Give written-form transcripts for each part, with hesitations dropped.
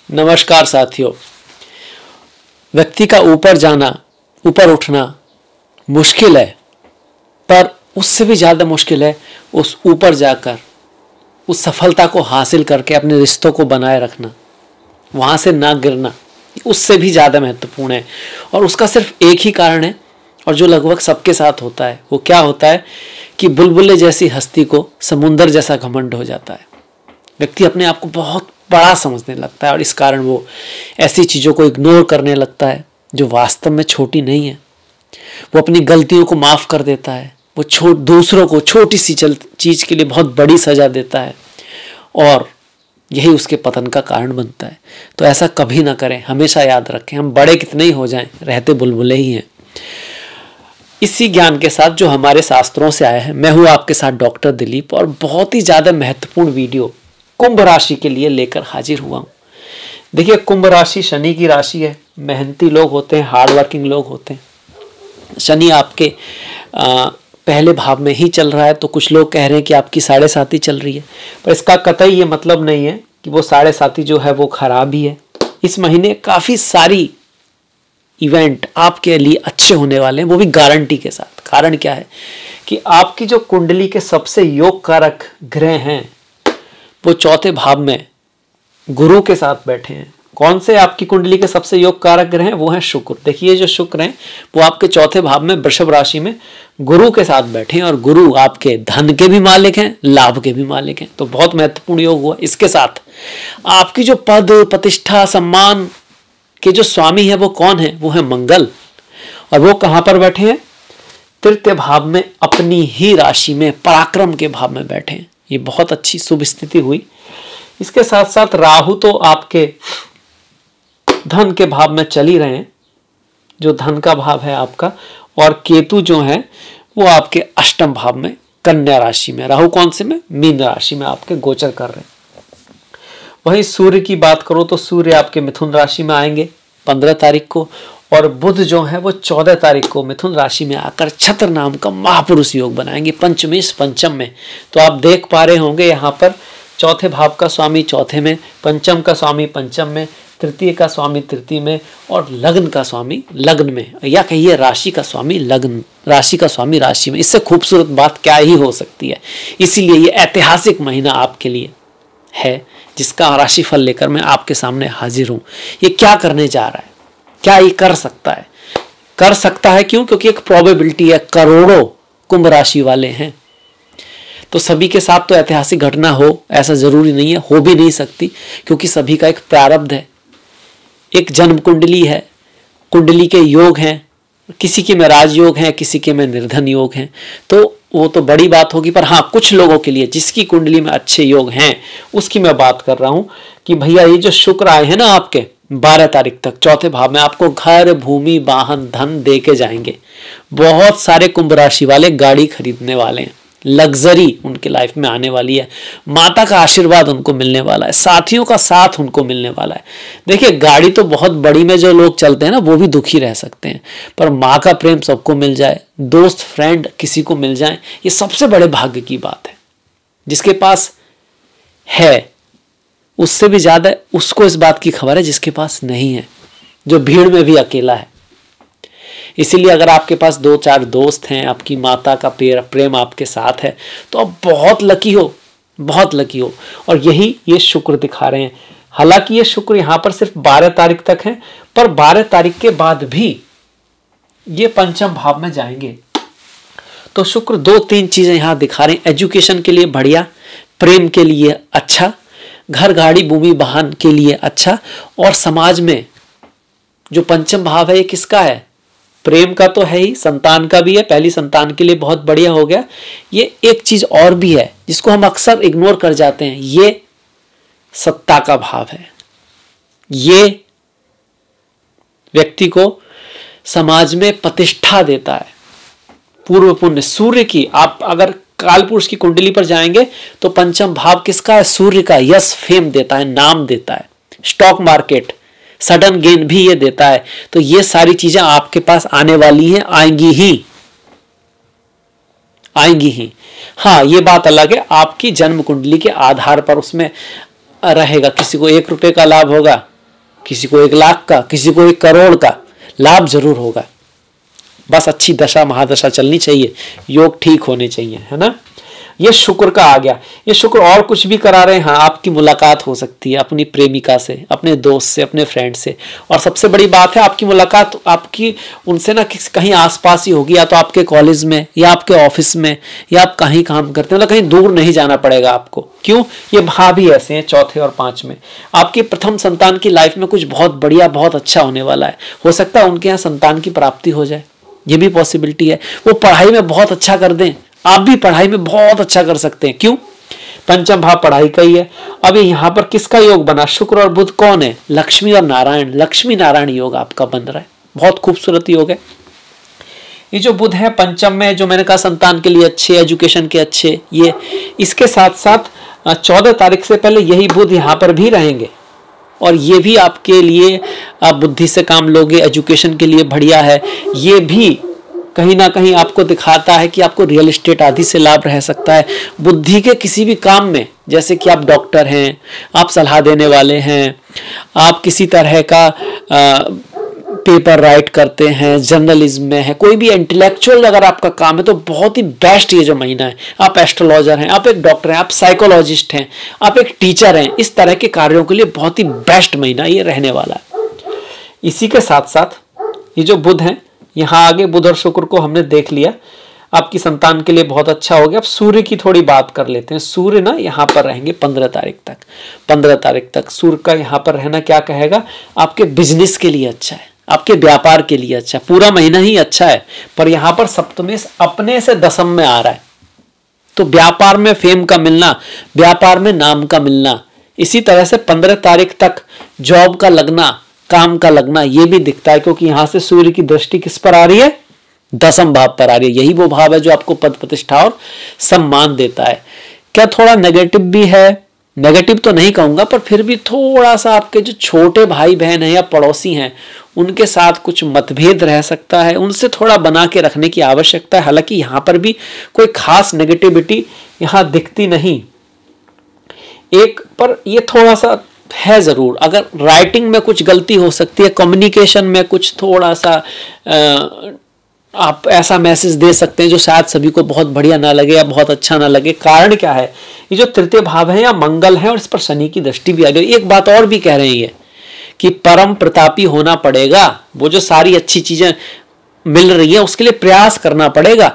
नमस्कार साथियों। व्यक्ति का ऊपर जाना, ऊपर उठना मुश्किल है, पर उससे भी ज़्यादा मुश्किल है उस ऊपर जाकर उस सफलता को हासिल करके अपने रिश्तों को बनाए रखना, वहाँ से ना गिरना, उससे भी ज़्यादा महत्वपूर्ण है। और उसका सिर्फ एक ही कारण है, और जो लगभग सबके साथ होता है। वो क्या होता है कि बुलबुले जैसी हस्ती को समुंदर जैसा घमंड हो जाता है। व्यक्ति अपने आप को बहुत बड़ा समझने लगता है और इस कारण वो ऐसी चीज़ों को इग्नोर करने लगता है जो वास्तव में छोटी नहीं है। वो अपनी गलतियों को माफ़ कर देता है। वो दूसरों को छोटी सी चीज़ के लिए बहुत बड़ी सज़ा देता है और यही उसके पतन का कारण बनता है। तो ऐसा कभी ना करें, हमेशा याद रखें, हम बड़े कितने ही हो जाएं, रहते बुलबुले ही हैं। इसी ज्ञान के साथ जो हमारे शास्त्रों से आया है, मैं हूँ आपके साथ डॉक्टर दिलीप और बहुत ही ज़्यादा महत्वपूर्ण वीडियो कुंभ राशि के लिए लेकर हाजिर हुआ हूँ। देखिए, कुंभ राशि शनि की राशि है। मेहनती लोग होते हैं, हार्ड वर्किंग लोग होते हैं। शनि आपके पहले भाव में ही चल रहा है, तो कुछ लोग कह रहे हैं कि आपकी 7.5 चल रही है, पर इसका कतई ये मतलब नहीं है कि वो 7.5 जो है वो खराब ही है। इस महीने काफ़ी सारी इवेंट आपके लिए अच्छे होने वाले हैं, वो भी गारंटी के साथ। कारण क्या है कि आपकी जो कुंडली के सबसे योग कारक ग्रह हैं वो चौथे भाव में गुरु के साथ बैठे हैं। कौन से आपकी कुंडली के सबसे योग कारक ग्रह हैं? वो हैं शुक्र। देखिए, जो शुक्र हैं वो आपके चौथे भाव में वृषभ राशि में गुरु के साथ बैठे हैं और गुरु आपके धन के भी मालिक हैं, लाभ के भी मालिक हैं। तो बहुत महत्वपूर्ण योग हुआ। इसके साथ आपकी जो पद प्रतिष्ठा सम्मान के जो स्वामी है वो कौन है? वो है मंगल। और वो कहाँ पर बैठे हैं? तृतीय भाव में, अपनी ही राशि में, पराक्रम के भाव में बैठे हैं। ये बहुत अच्छी शुभ स्थिति हुई। इसके साथ साथ राहु तो आपके धन के भाव में चल ही रहे हैं, जो धन का भाव है आपका, और केतु जो है वो आपके अष्टम भाव में कन्या राशि में, राहु कौन से में? मीन राशि में आपके गोचर कर रहे हैं। वहीं सूर्य की बात करो तो सूर्य आपके मिथुन राशि में आएंगे 15 तारीख को, और बुध जो है वो 14 तारीख को मिथुन राशि में आकर छत्र नाम का महापुरुष योग बनाएंगे पंचमेश पंचम में। तो आप देख पा रहे होंगे यहाँ पर चौथे भाव का स्वामी चौथे में, पंचम का स्वामी पंचम में, तृतीय का स्वामी तृतीय में, और लग्न का स्वामी लग्न में, या कहिए राशि का स्वामी लग्न, राशि का स्वामी राशि में। इससे खूबसूरत बात क्या ही हो सकती है। इसीलिए ये ऐतिहासिक महीना आपके लिए है, जिसका राशिफल लेकर मैं आपके सामने हाजिर हूँ। ये क्या करने जा रहा है, क्या ये कर सकता है? कर सकता है क्यों? क्योंकि एक प्रोबेबिलिटी है, करोड़ों कुंभ राशि वाले हैं, तो सभी के साथ तो ऐतिहासिक घटना हो ऐसा जरूरी नहीं है, हो भी नहीं सकती, क्योंकि सभी का एक प्रारब्ध है, एक जन्म कुंडली है, कुंडली के योग हैं, किसी के में राजयोग हैं, किसी के में निर्धन योग हैं। तो वो तो बड़ी बात होगी, पर हाँ, कुछ लोगों के लिए जिसकी कुंडली में अच्छे योग हैं उसकी मैं बात कर रहा हूं कि भैया ये जो शुक्र आए हैं ना आपके 12 तारीख तक चौथे भाव में, आपको घर भूमि वाहन धन दे के जाएंगे। बहुत सारे कुंभ राशि वाले गाड़ी खरीदने वाले हैं, लग्जरी उनके लाइफ में आने वाली है, माता का आशीर्वाद उनको मिलने वाला है, साथियों का साथ उनको मिलने वाला है। देखिए, गाड़ी तो बहुत बड़ी में जो लोग चलते हैं ना वो भी दुखी रह सकते हैं, पर माँ का प्रेम सबको मिल जाए, दोस्त फ्रेंड किसी को मिल जाए, ये सबसे बड़े भाग्य की बात है। जिसके पास है उससे भी ज्यादा उसको इस बात की खबर है जिसके पास नहीं है, जो भीड़ में भी अकेला है। इसीलिए अगर आपके पास 2-4 दोस्त हैं, आपकी माता का प्रेम आपके साथ है, तो आप बहुत लकी हो, बहुत लकी हो। और यही ये शुक्र दिखा रहे हैं। हालांकि ये शुक्र यहाँ पर सिर्फ 12 तारीख तक है, पर 12 तारीख के बाद भी ये पंचम भाव में जाएंगे। तो शुक्र 2-3 चीजें यहाँ दिखा रहे हैं। एजुकेशन के लिए बढ़िया, प्रेम के लिए अच्छा, घर गाड़ी भूमि वाहन के लिए अच्छा, और समाज में जो पंचम भाव है ये किसका है? प्रेम का तो है ही, संतान का भी है, पहली संतान के लिए बहुत बढ़िया हो गया। ये एक चीज और भी है जिसको हम अक्सर इग्नोर कर जाते हैं, ये सत्ता का भाव है। ये व्यक्ति को समाज में प्रतिष्ठा देता है, पूर्व पुण्य। सूर्य की आप अगर काल पुरुष की कुंडली पर जाएंगे तो पंचम भाव किसका है? सूर्य का। यश फेम देता है, नाम देता है, स्टॉक मार्केट, सडन गेन भी ये देता है। तो ये सारी चीजें आपके पास आने वाली हैं, आएंगी ही, आएंगी ही। हाँ, ये बात अलग है आपकी जन्म कुंडली के आधार पर उसमें रहेगा। किसी को 1 रुपए का लाभ होगा, किसी को 1 लाख का, किसी को 1 करोड़ का लाभ जरूर होगा। बस अच्छी दशा महादशा चलनी चाहिए, योग ठीक होने चाहिए, है ना। ये शुक्र का आ गया। ये शुक्र और कुछ भी करा रहे हैं। हाँ, आपकी मुलाकात हो सकती है अपनी प्रेमिका से, अपने दोस्त से, अपने फ्रेंड से, और सबसे बड़ी बात है आपकी मुलाकात आपकी उनसे ना कहीं आसपास ही होगी, या तो आपके कॉलेज में या आपके ऑफिस में, या आप कहीं काम करते हैं, मतलब कहीं दूर नहीं जाना पड़ेगा आपको। क्यों? ये भाव भी ऐसे हैं, चौथे और 5 में। आपके प्रथम संतान की लाइफ में कुछ बहुत बढ़िया, बहुत अच्छा होने वाला है। हो सकता है उनके यहाँ संतान की प्राप्ति हो जाए, ये भी पॉसिबिलिटी है। वो पढ़ाई में बहुत अच्छा कर दें, आप भी पढ़ाई में बहुत अच्छा कर सकते हैं। क्यों? पंचम भाव पढ़ाई का ही है। अब यहाँ पर किसका योग बना? शुक्र और बुध कौन है? लक्ष्मी और नारायण। लक्ष्मी नारायण योग आपका बन रहा है, बहुत खूबसूरत योग है। ये जो बुध है पंचम में, जो मैंने कहा संतान के लिए अच्छे, एजुकेशन के अच्छे, ये इसके साथ साथ 14 तारीख से पहले यही बुध यहाँ पर भी रहेंगे, और ये भी आपके लिए, आप बुद्धि से काम लोगे, एजुकेशन के लिए बढ़िया है। ये भी कहीं ना कहीं आपको दिखाता है कि आपको रियल एस्टेट आदि से लाभ रह सकता है। बुद्धि के किसी भी काम में, जैसे कि आप डॉक्टर हैं, आप सलाह देने वाले हैं, आप किसी तरह का पेपर राइट करते हैं, जर्नलिज्म में है, कोई भी इंटेलेक्चुअल अगर आपका काम है तो बहुत ही बेस्ट ये जो महीना है। आप एस्ट्रोलॉजर हैं, आप एक डॉक्टर हैं, आप साइकोलॉजिस्ट हैं, आप एक टीचर हैं, इस तरह के कार्यों के लिए बहुत ही बेस्ट महीना ये रहने वाला है। इसी के साथ साथ ये जो बुध है, यहाँ आगे बुध और शुक्र को हमने देख लिया, आपकी संतान के लिए बहुत अच्छा हो गया। अब सूर्य की थोड़ी बात कर लेते हैं। सूर्य ना यहाँ पर रहेंगे 15 तारीख तक। 15 तारीख तक सूर्य का यहाँ पर रहना क्या कहेगा? आपके बिजनेस के लिए अच्छा है, आपके व्यापार के लिए अच्छा है। पूरा महीना ही अच्छा है, पर यहाँ पर सप्तमेश अपने से दशम में आ रहा है, तो व्यापार में फेम का मिलना, व्यापार में नाम का मिलना, इसी तरह से 15 तारीख तक जॉब का लगना, काम का लगना, ये भी दिखता है, क्योंकि यहां से सूर्य की दृष्टि किस पर आ रही है? दशम भाव पर आ रही है। यही वो भाव है जो आपको पद प्रतिष्ठा और सम्मान देता है। क्या थोड़ा नेगेटिव भी है? नेगेटिव तो नहीं कहूंगा, पर फिर भी थोड़ा सा आपके जो छोटे भाई बहन हैं या पड़ोसी हैं, उनके साथ कुछ मतभेद रह सकता है, उनसे थोड़ा बना के रखने की आवश्यकता है। हालांकि यहां पर भी कोई खास नेगेटिविटी यहां दिखती नहीं, एक पर ये थोड़ा सा है जरूर। अगर राइटिंग में कुछ गलती हो सकती है, कम्युनिकेशन में कुछ थोड़ा सा आप ऐसा मैसेज दे सकते हैं जो शायद सभी को बहुत बढ़िया ना लगे या बहुत अच्छा ना लगे। कारण क्या है? ये जो तृतीय भाव है या मंगल है, और इस पर शनि की दृष्टि भी आ गई। एक बात और भी कह रहे हैं ये कि परम प्रतापी होना पड़ेगा। वो जो सारी अच्छी चीजें मिल रही है उसके लिए प्रयास करना पड़ेगा।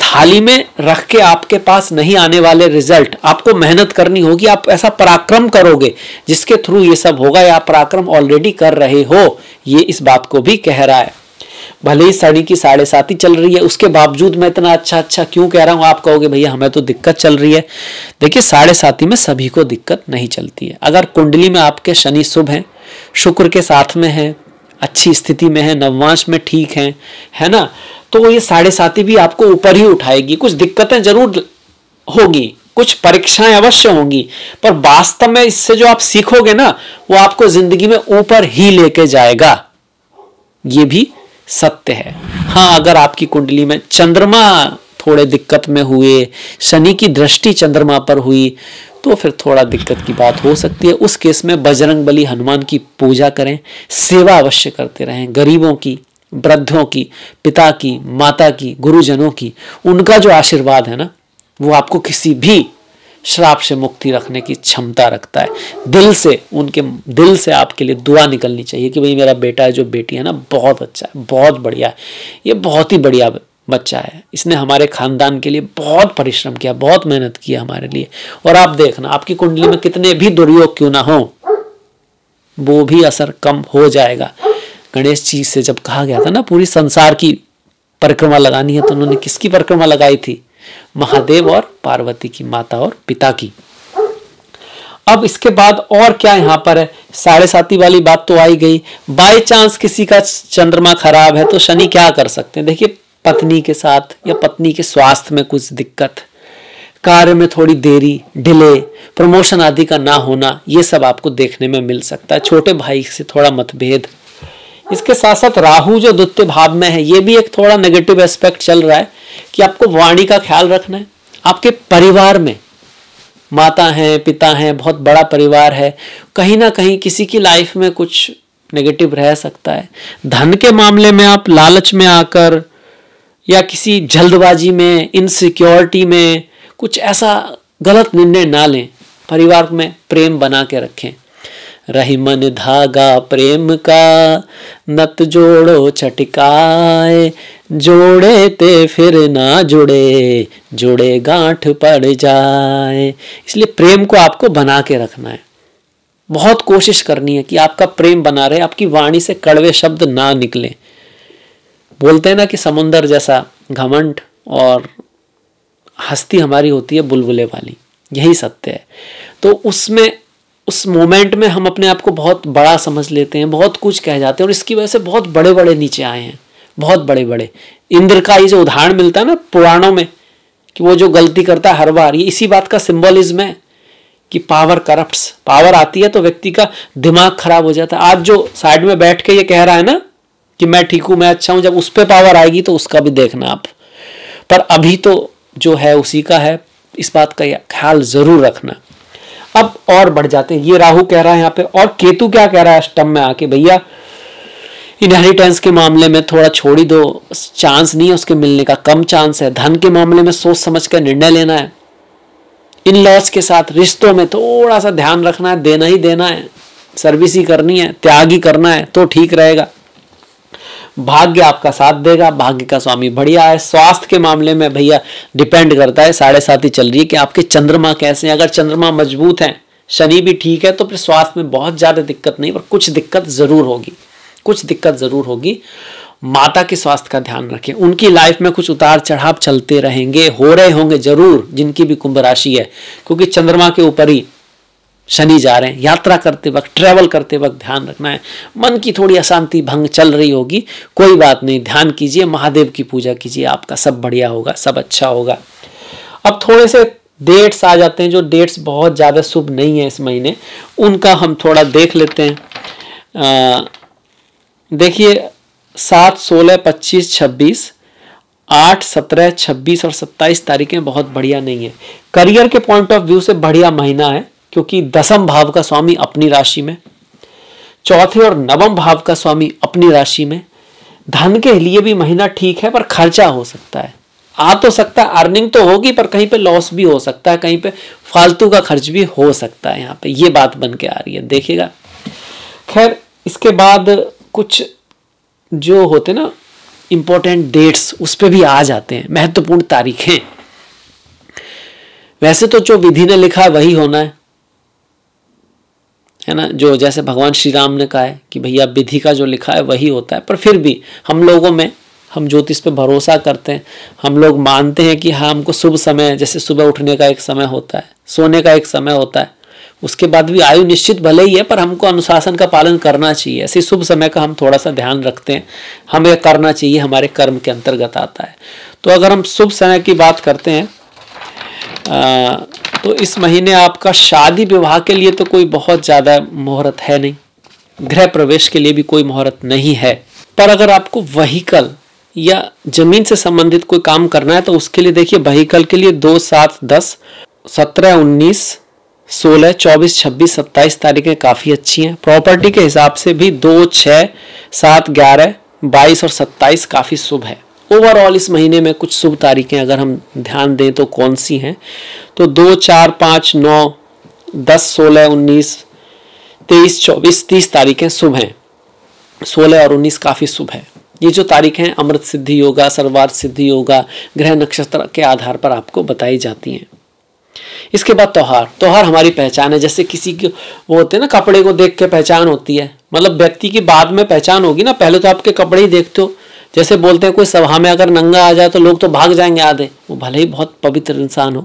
थाली में रख के आपके पास नहीं आने वाले रिजल्ट, आपको मेहनत करनी होगी। आप ऐसा पराक्रम करोगे जिसके थ्रू ये सब होगा, या पराक्रम ऑलरेडी कर रहे हो, ये इस बात को भी कह रहा है। भले ही शनि की 7.5 चल रही है, उसके बावजूद मैं इतना अच्छा क्यों कह रहा हूं? आप कहोगे भैया हमें तो दिक्कत चल रही है। देखिए 7.5 में सभी को दिक्कत नहीं चलती है। अगर कुंडली में आपके शनि शुभ है, शुक्र के साथ में है, अच्छी स्थिति में है, नवमांश में ठीक है ना, तो ये 7.5 भी आपको ऊपर ही उठाएगी। कुछ दिक्कतें जरूर होगी, कुछ परीक्षाएं अवश्य होंगी, पर वास्तव में इससे जो आप सीखोगे ना, वो आपको जिंदगी में ऊपर ही लेके जाएगा। ये भी सत्य है। हाँ, अगर आपकी कुंडली में चंद्रमा थोड़े दिक्कत में हुए, शनि की दृष्टि चंद्रमा पर हुई, तो फिर थोड़ा दिक्कत की बात हो सकती है। उस केस में बजरंग बली हनुमान की पूजा करें, सेवा अवश्य करते रहें, गरीबों की, वृद्धों की, पिता की, माता की, गुरुजनों की, उनका जो आशीर्वाद है ना, वो आपको किसी भी श्राप से मुक्ति रखने की क्षमता रखता है। दिल से, उनके दिल से आपके लिए दुआ निकलनी चाहिए कि भाई मेरा बेटा है, जो बेटी है ना, बहुत अच्छा है, बहुत बढ़िया है, ये बहुत ही बढ़िया बच्चा है, इसने हमारे खानदान के लिए बहुत परिश्रम किया, बहुत मेहनत किया हमारे लिए। और आप देखना आपकी कुंडली में कितने भी दुर्योग क्यों ना हो, वो भी असर कम हो जाएगा। गणेश जी से जब कहा गया था ना पूरी संसार की परिक्रमा लगानी है, तो उन्होंने किसकी परिक्रमा लगाई थी? महादेव और पार्वती की, माता और पिता की। अब इसके बाद और क्या यहाँ पर है? 7.5 वाली बात तो आई गई। बाय चांस किसी का चंद्रमा खराब है तो शनि क्या कर सकते हैं? देखिए, पत्नी के साथ या पत्नी के स्वास्थ्य में कुछ दिक्कत, कार्य में थोड़ी देरी, डिले, प्रमोशन आदि का ना होना, ये सब आपको देखने में मिल सकता है। छोटे भाई से थोड़ा मतभेद। इसके साथ साथ राहु जो द्वितीय भाव में है, ये भी एक थोड़ा नेगेटिव एस्पेक्ट चल रहा है कि आपको वाणी का ख्याल रखना है। आपके परिवार में माता हैं, पिता हैं, बहुत बड़ा परिवार है, कहीं ना कहीं किसी की लाइफ में कुछ नेगेटिव रह सकता है। धन के मामले में आप लालच में आकर या किसी जल्दबाजी में, इनसिक्योरिटी में कुछ ऐसा गलत निर्णय ना लें। परिवार में प्रेम बना के रखें। रही मन धागा प्रेम का, नत जोड़ो चटकाए, जोड़े ते फिर ना जुड़े, जुड़े गांठ पड़ जाए। इसलिए प्रेम को आपको बना के रखना है। बहुत कोशिश करनी है कि आपका प्रेम बना रहे, आपकी वाणी से कड़वे शब्द ना निकले। बोलते हैं ना कि समुंदर जैसा घमंड और हस्ती हमारी होती है बुलबुले वाली, यही सत्य है। तो उसमें उस मोमेंट में हम अपने आप को बहुत बड़ा समझ लेते हैं, बहुत कुछ कह जाते हैं और इसकी वजह से बहुत बड़े बड़े नीचे आए हैं, बहुत बड़े बड़े। इंद्र का ये जो उदाहरण मिलता है ना पुराणों में कि वो जो गलती करता है हर बार, ये इसी बात का सिंबलिज्म है कि पावर करप्ट्स। पावर आती है तो व्यक्ति का दिमाग खराब हो जाता है। आज जो साइड में बैठ के ये कह रहा है ना कि मैं ठीक हूं, मैं अच्छा हूं, जब उस पर पावर आएगी तो उसका भी देखना आप। पर अभी तो जो है उसी का है, इस बात का ख्याल जरूर रखना। अब और बढ़ जाते हैं। ये राहु कह रहा है यहाँ पे, और केतु क्या कह रहा है अष्टम में आके, भैया इनहेरिटेंस के मामले में थोड़ा छोड़ ही दो, चांस नहीं है उसके मिलने का, कम चांस है। धन के मामले में सोच समझ कर निर्णय लेना है। इन लॉज के साथ रिश्तों में थोड़ा सा ध्यान रखना है, देना ही देना है, सर्विस ही करनी है, त्याग ही करना है तो ठीक रहेगा। भाग्य आपका साथ देगा, भाग्य का स्वामी बढ़िया है। स्वास्थ्य के मामले में भैया डिपेंड करता है, 7.5 ही चल रही है कि आपके चंद्रमा कैसे हैं। अगर चंद्रमा मजबूत हैं, शनि भी ठीक है, तो फिर स्वास्थ्य में बहुत ज्यादा दिक्कत नहीं, पर कुछ दिक्कत जरूर होगी, कुछ दिक्कत जरूर होगी। माता के स्वास्थ्य का ध्यान रखें। उनकी लाइफ में कुछ उतार चढ़ाव चलते रहेंगे, हो रहे होंगे जरूर, जिनकी भी कुंभ राशि है, क्योंकि चंद्रमा के ऊपर ही शनि जा रहे हैं। यात्रा करते वक्त, ट्रेवल करते वक्त ध्यान रखना है। मन की थोड़ी अशांति भंग चल रही होगी, कोई बात नहीं, ध्यान कीजिए, महादेव की पूजा कीजिए, आपका सब बढ़िया होगा, सब अच्छा होगा। अब थोड़े से डेट्स आ जाते हैं, जो डेट्स बहुत ज़्यादा शुभ नहीं है इस महीने, उनका हम थोड़ा देख लेते हैं। देखिए 7, 16, 25, 26, 8, 17, 26 और 27 तारीखें बहुत बढ़िया नहीं है। करियर के पॉइंट ऑफ व्यू से बढ़िया महीना है, क्योंकि 10वें भाव का स्वामी अपनी राशि में, 4थे और 9वें भाव का स्वामी अपनी राशि में। धन के लिए भी महीना ठीक है, पर खर्चा हो सकता है। आ तो सकता है, अर्निंग तो होगी, पर कहीं पे लॉस भी हो सकता है, कहीं पे फालतू का खर्च भी हो सकता है। यहाँ पे ये बात बन के आ रही है, देखिएगा। खैर इसके बाद कुछ जो होते ना इंपॉर्टेंट डेट्स, उस पे भी आ जाते हैं, महत्वपूर्ण तारीखें। वैसे तो जो विधि ने लिखा है वही होना है ना, जो जैसे भगवान श्री राम ने कहा है कि भैया विधि का जो लिखा है वही होता है। पर फिर भी हम लोगों में, हम ज्योतिष पे भरोसा करते हैं, हम लोग मानते हैं कि हाँ हमको शुभ समय, जैसे सुबह उठने का एक समय होता है, सोने का एक समय होता है, उसके बाद भी आयु निश्चित भले ही है, पर हमको अनुशासन का पालन करना चाहिए। ऐसे शुभ समय का हम थोड़ा सा ध्यान रखते हैं, हमें करना चाहिए, हमारे कर्म के अंतर्गत आता है। तो अगर हम शुभ समय की बात करते हैं तो इस महीने आपका शादी विवाह के लिए तो कोई बहुत ज़्यादा मुहूर्त है नहीं, गृह प्रवेश के लिए भी कोई मुहूर्त नहीं है। पर अगर आपको व्हीकल या जमीन से संबंधित कोई काम करना है तो उसके लिए देखिए, व्हीकल के लिए 2, 7, 10, 17, 19, 16, 24, 26, 27 तारीखें काफ़ी अच्छी हैं। प्रॉपर्टी के हिसाब से भी 2, 6, 7, 11, 22 और 27 काफ़ी शुभ है। ओवरऑल इस महीने में कुछ शुभ तारीखें अगर हम ध्यान दें तो कौन सी हैं, तो 2, 4, 5, 9, 10, 16, 19, 23, 24, 30 तारीखें शुभ हैं। 16 और 19 काफ़ी शुभ है। ये जो तारीखें हैं अमृत सिद्धि योगा, सर्वार्थ सिद्धि योगा, ग्रह नक्षत्र के आधार पर आपको बताई जाती हैं। इसके बाद त्योहार हमारी पहचान है। जैसे किसी की वो होते हैं ना, कपड़े को देख के पहचान होती है, मतलब व्यक्ति की बाद में पहचान होगी ना, पहले तो आपके कपड़े ही देखते हो। जैसे बोलते हैं कोई सभा में अगर नंगा आ जाए तो लोग तो भाग जाएंगे आधे, वो भले ही बहुत पवित्र इंसान हो।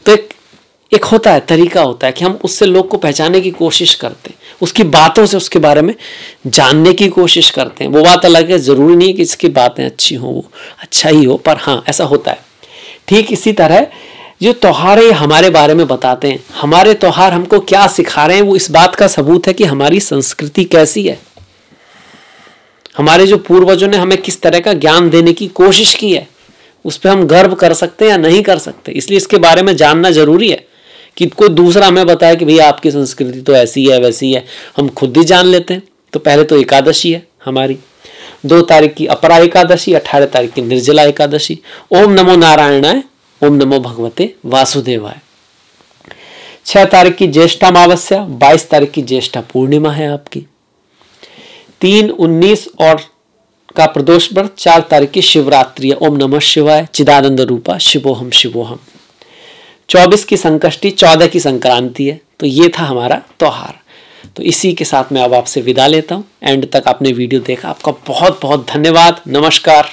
तो एक होता है, तरीका होता है कि हम उससे लोग को पहचानने की कोशिश करते हैं, उसकी बातों से उसके बारे में जानने की कोशिश करते हैं। वो बात अलग है, जरूरी नहीं है कि इसकी बातें अच्छी हो, वो अच्छा ही हो, पर हाँ ऐसा होता है। ठीक इसी तरह जो त्योहार है हमारे बारे में बताते हैं, हमारे त्योहार हमको क्या सिखा रहे हैं, वो इस बात का सबूत है कि हमारी संस्कृति कैसी है, हमारे जो पूर्वजों ने हमें किस तरह का ज्ञान देने की कोशिश की है, उस पर हम गर्व कर सकते हैं या नहीं कर सकते। इसलिए इसके बारे में जानना जरूरी है कि कोई दूसरा हमें बताए कि भैया आपकी संस्कृति तो ऐसी है वैसी है, हम खुद ही जान लेते हैं तो पहले तो एकादशी है हमारी, 2 तारीख की अपरा एकादशी, 18 तारीख की निर्जला एकादशी। ओम नमो नारायणाय, ओम नमो भगवते वासुदेवाय। 6 तारीख की ज्येष्ठा अमावस्या, 22 तारीख की ज्येष्ठा पूर्णिमा है आपकी। 3, 19 और का प्रदोष व्रत, 4 तारीख की शिवरात्रि है। ओम नमः शिवाय चिदानंद रूपा शिवोहम शिवोहम। 24 की संकष्टी, 14 की संक्रांति है। तो ये था हमारा त्योहार। तो इसी के साथ मैं अब आपसे विदा लेता हूँ। एंड तक आपने वीडियो देखा, आपका बहुत बहुत धन्यवाद। नमस्कार।